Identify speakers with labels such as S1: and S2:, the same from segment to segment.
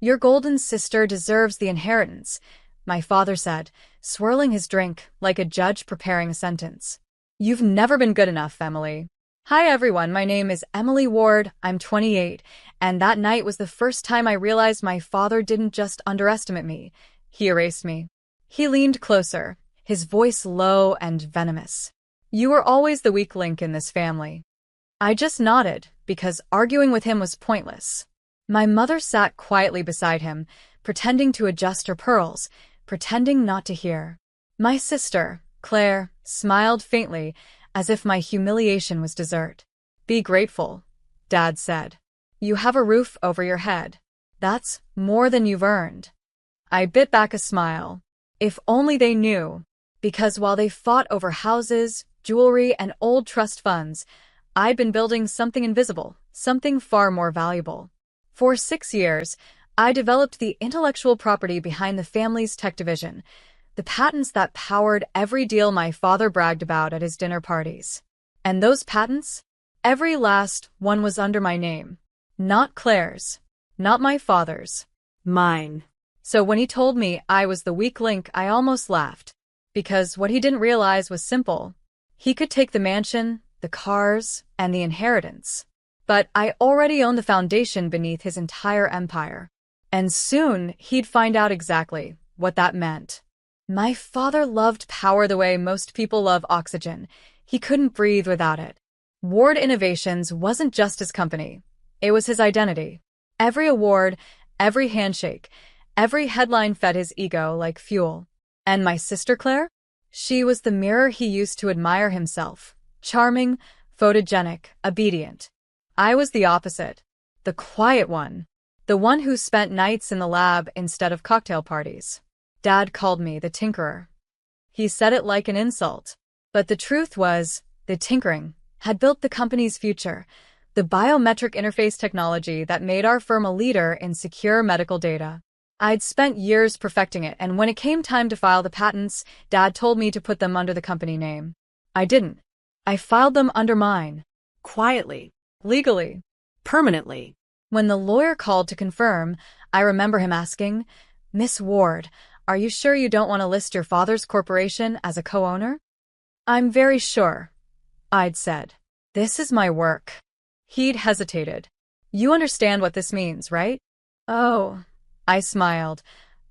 S1: Your golden sister deserves the inheritance, my father said, swirling his drink like a judge preparing a sentence. You've never been good enough, Emily. Hi everyone, my name is Emily Ward, I'm 28, and that night was the first time I realized my father didn't just underestimate me, he erased me. He leaned closer, his voice low and venomous. You were always the weak link in this family. I just nodded, because arguing with him was pointless. My mother sat quietly beside him, pretending to adjust her pearls, pretending not to hear. My sister, Claire, smiled faintly, as if my humiliation was dessert. Be grateful, Dad said. You have a roof over your head. That's more than you've earned. I bit back a smile. If only they knew. Because while they fought over houses, jewelry, and old trust funds, I'd been building something invisible, something far more valuable. For 6 years, I developed the intellectual property behind the family's tech division, the patents that powered every deal my father bragged about at his dinner parties. And those patents? Every last one was under my name. Not Claire's. Not my father's. Mine. So when he told me I was the weak link, I almost laughed. Because what he didn't realize was simple. He could take the mansion, the cars, and the inheritance. But I already owned the foundation beneath his entire empire. And soon he'd find out exactly what that meant. My father loved power the way most people love oxygen. He couldn't breathe without it. Ward Innovations wasn't just his company. It was his identity. Every award, every handshake, every headline fed his ego like fuel. And my sister Claire? She was the mirror he used to admire himself. Charming, photogenic, obedient. I was the opposite. The quiet one. The one who spent nights in the lab instead of cocktail parties. Dad called me the tinkerer. He said it like an insult. But the truth was, the tinkering had built the company's future, the biometric interface technology that made our firm a leader in secure medical data. I'd spent years perfecting it, and when it came time to file the patents, Dad told me to put them under the company name. I didn't. I filed them under mine. Quietly. Legally. Permanently. When the lawyer called to confirm, I remember him asking, Miss Ward, are you sure you don't want to list your father's corporation as a co-owner? I'm very sure, I'd said. This is my work. He'd hesitated. You understand what this means, right? Oh, I smiled.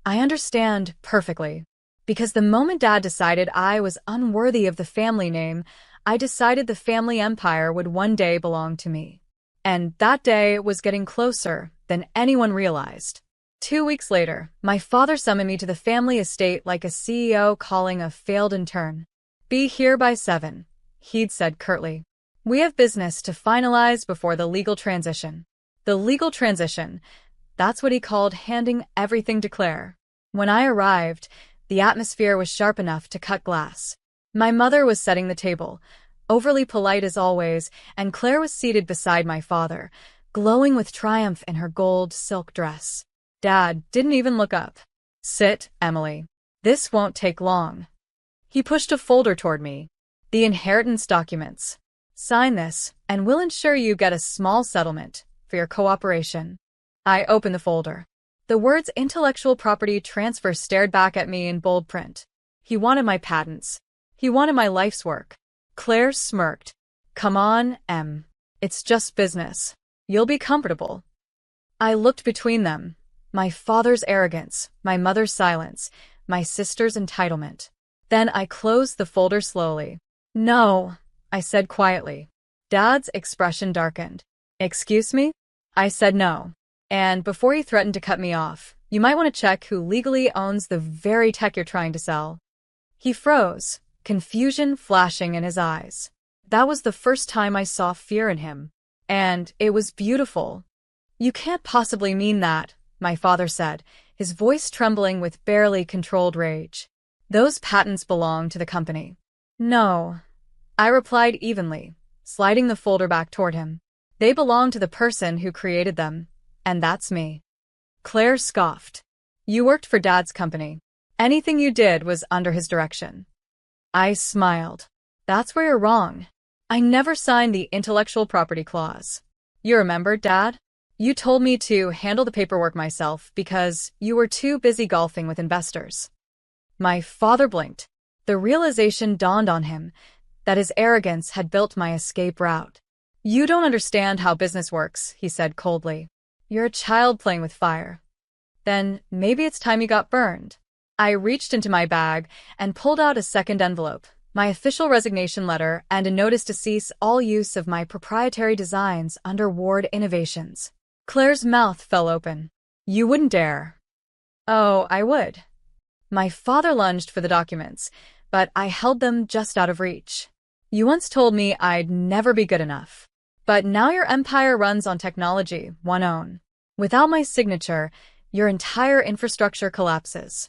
S1: I understand perfectly. Because the moment Dad decided I was unworthy of the family name, I decided the family empire would one day belong to me. And that day was getting closer than anyone realized. 2 weeks later, my father summoned me to the family estate like a CEO calling a failed intern. Be here by 7, he'd said curtly. We have business to finalize before the legal transition. The legal transition, that's what he called handing everything to Claire. When I arrived, the atmosphere was sharp enough to cut glass. My mother was setting the table, overly polite as always, and Claire was seated beside my father, glowing with triumph in her gold silk dress. Dad didn't even look up. Sit, Emily. This won't take long. He pushed a folder toward me. The inheritance documents. Sign this, and we'll ensure you get a small settlement for your cooperation. I opened the folder. The words intellectual property transfer stared back at me in bold print. He wanted my patents. He wanted my life's work. Claire smirked. Come on, Em. It's just business. You'll be comfortable. I looked between them. My father's arrogance, my mother's silence, my sister's entitlement. Then I closed the folder slowly. No, I said quietly. Dad's expression darkened. Excuse me? I said no. And before he threatened to cut me off, you might want to check who legally owns the very tech you're trying to sell. He froze, confusion flashing in his eyes. That was the first time I saw fear in him. And it was beautiful. You can't possibly mean that, my father said, his voice trembling with barely controlled rage. Those patents belong to the company. No, I replied evenly, sliding the folder back toward him. They belong to the person who created them, and that's me. Claire scoffed. You worked for Dad's company. Anything you did was under his direction. I smiled. That's where you're wrong. I never signed the intellectual property clause. You remember, Dad? You told me to handle the paperwork myself because you were too busy golfing with investors. My father blinked. The realization dawned on him that his arrogance had built my escape route. You don't understand how business works, he said coldly. You're a child playing with fire. Then maybe it's time you got burned. I reached into my bag and pulled out a second envelope, my official resignation letter and a notice to cease all use of my proprietary designs under Ward Innovations. Claire's mouth fell open. You wouldn't dare. Oh, I would. My father lunged for the documents, but I held them just out of reach. You once told me I'd never be good enough. But now your empire runs on technology, one own. Without my signature, your entire infrastructure collapses.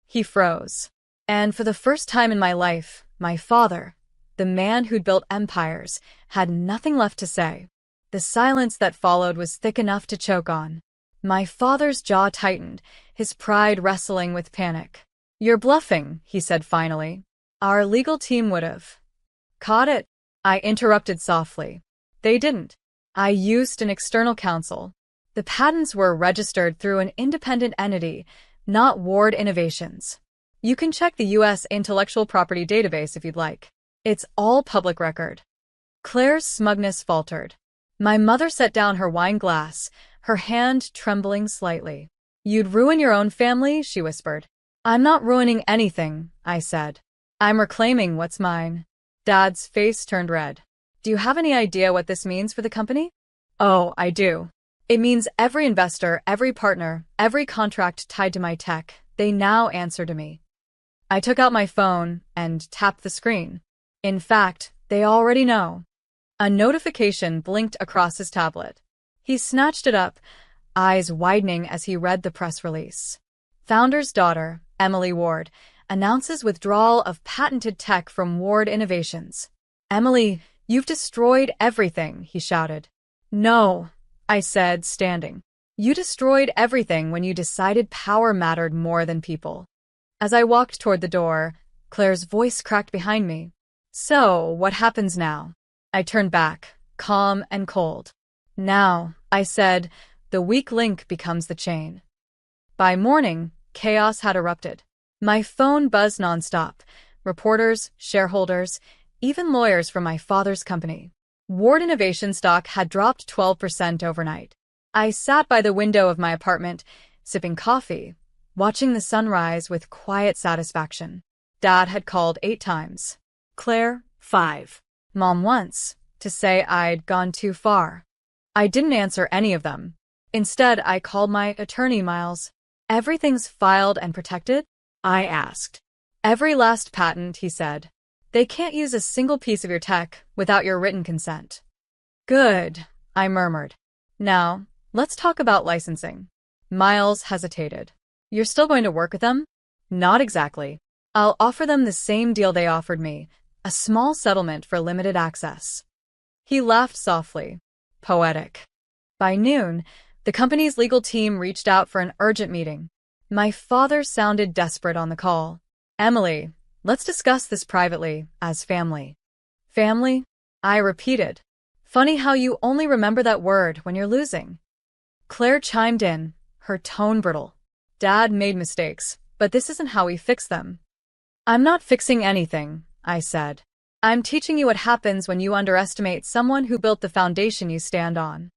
S1: He froze. And for the first time in my life, my father, the man who'd built empires, had nothing left to say. The silence that followed was thick enough to choke on. My father's jaw tightened, his pride wrestling with panic. You're bluffing, he said finally. Our legal team would've caught it. I interrupted softly. They didn't. I used an external counsel. The patents were registered through an independent entity, not Ward Innovations. You can check the U.S. Intellectual Property Database if you'd like. It's all public record. Claire's smugness faltered. My mother set down her wine glass, her hand trembling slightly. You'd ruin your own family, she whispered. I'm not ruining anything, I said. I'm reclaiming what's mine. Dad's face turned red. Do you have any idea what this means for the company? Oh, I do. It means every investor, every partner, every contract tied to my tech, they now answer to me. I took out my phone and tapped the screen. In fact, they already know. A notification blinked across his tablet. He snatched it up, eyes widening as he read the press release. Founder's daughter, Emily Ward, announces withdrawal of patented tech from Ward Innovations. Emily, you've destroyed everything, he shouted. No, I said, standing. You destroyed everything when you decided power mattered more than people. As I walked toward the door, Claire's voice cracked behind me. So, what happens now? I turned back, calm and cold. Now, I said, the weak link becomes the chain. By morning, chaos had erupted. My phone buzzed nonstop. Reporters, shareholders, even lawyers from my father's company. Ward Innovation stock had dropped 12% overnight. I sat by the window of my apartment, sipping coffee, watching the sunrise with quiet satisfaction. Dad had called 8 times. Claire, 5. Mom once, to say I'd gone too far. I didn't answer any of them. Instead, I called my attorney, Miles. Everything's filed and protected? I asked. Every last patent, he said. They can't use a single piece of your tech without your written consent. Good, I murmured. Now, let's talk about licensing. Miles hesitated. You're still going to work with them? Not exactly. I'll offer them the same deal they offered me, a small settlement for limited access. He laughed softly. Poetic. By noon, the company's legal team reached out for an urgent meeting. My father sounded desperate on the call. Emily, let's discuss this privately, as family. Family? I repeated. Funny how you only remember that word when you're losing. Claire chimed in, her tone brittle. Dad made mistakes, but this isn't how we fix them. I'm not fixing anything, I said. I'm teaching you what happens when you underestimate someone who built the foundation you stand on.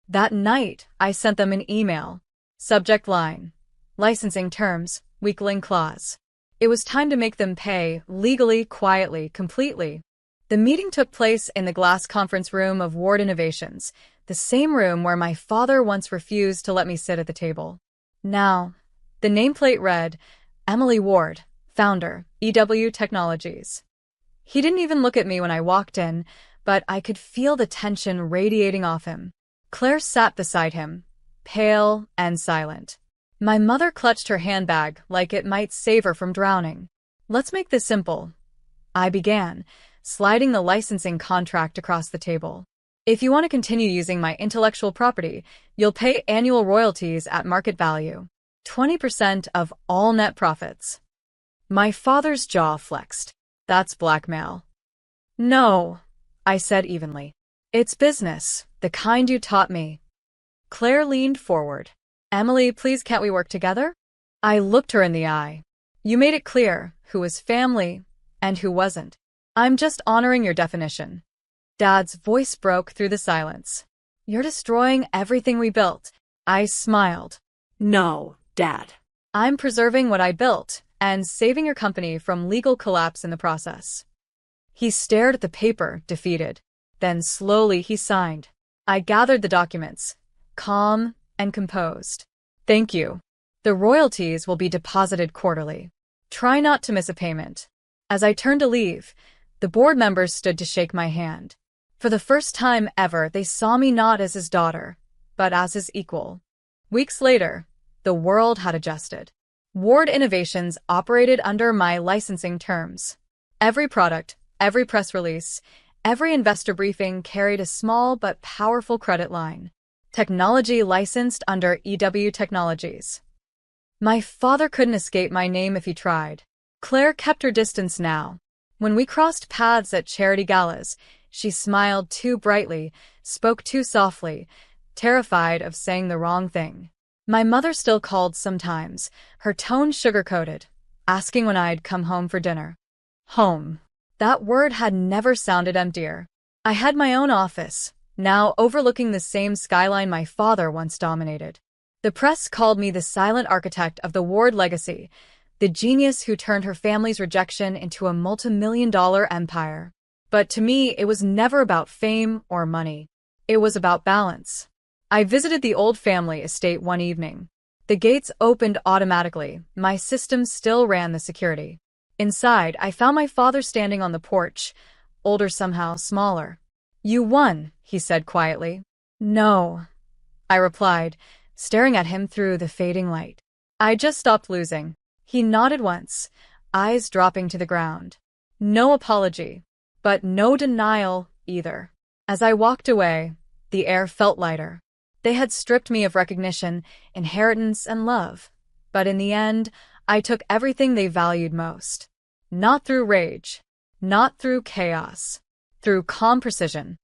S1: That night, I sent them an email. Subject line. Licensing terms, weak link clause. It was time to make them pay, legally, quietly, completely. The meeting took place in the glass conference room of Ward Innovations, the same room where my father once refused to let me sit at the table. Now, the nameplate read, Emily Ward, founder, EW Technologies. He didn't even look at me when I walked in, but I could feel the tension radiating off him. Claire sat beside him, pale and silent. My mother clutched her handbag like it might save her from drowning. Let's make this simple, I began, sliding the licensing contract across the table. If you want to continue using my intellectual property, you'll pay annual royalties at market value, 20% of all net profits. My father's jaw flexed. That's blackmail. No, I said evenly. It's business, the kind you taught me. Claire leaned forward. Emily, please can't we work together? I looked her in the eye. You made it clear who was family and who wasn't. I'm just honoring your definition. Dad's voice broke through the silence. You're destroying everything we built. I smiled.
S2: No, Dad.
S1: I'm preserving what I built and saving your company from legal collapse in the process. He stared at the paper, defeated. Then slowly he signed. I gathered the documents, calm and composed. Thank you. The royalties will be deposited quarterly. Try not to miss a payment. As I turned to leave, the board members stood to shake my hand. For the first time ever, they saw me not as his daughter, but as his equal. Weeks later, the world had adjusted. Ward Innovations operated under my licensing terms. Every product, every press release, every investor briefing carried a small but powerful credit line. Technology licensed under EW Technologies. My father couldn't escape my name if he tried. Claire kept her distance now. When we crossed paths at charity galas, she smiled too brightly, spoke too softly, terrified of saying the wrong thing. My mother still called sometimes, her tone sugar-coated, asking when I'd come home for dinner. Home. That word had never sounded emptier. I had my own office, now overlooking the same skyline my father once dominated. The press called me the silent architect of the Ward legacy, the genius who turned her family's rejection into a multi-million-dollar empire. But to me, it was never about fame or money. It was about balance. I visited the old family estate one evening. The gates opened automatically. My system still ran the security. Inside, I found my father standing on the porch, older somehow, smaller. You won, he said quietly. No, I replied, staring at him through the fading light. I just stopped losing. He nodded once, eyes dropping to the ground. No apology, but no denial either. As I walked away, the air felt lighter. They had stripped me of recognition, inheritance, and love. But in the end, I took everything they valued most. Not through rage, not through chaos, through calm precision.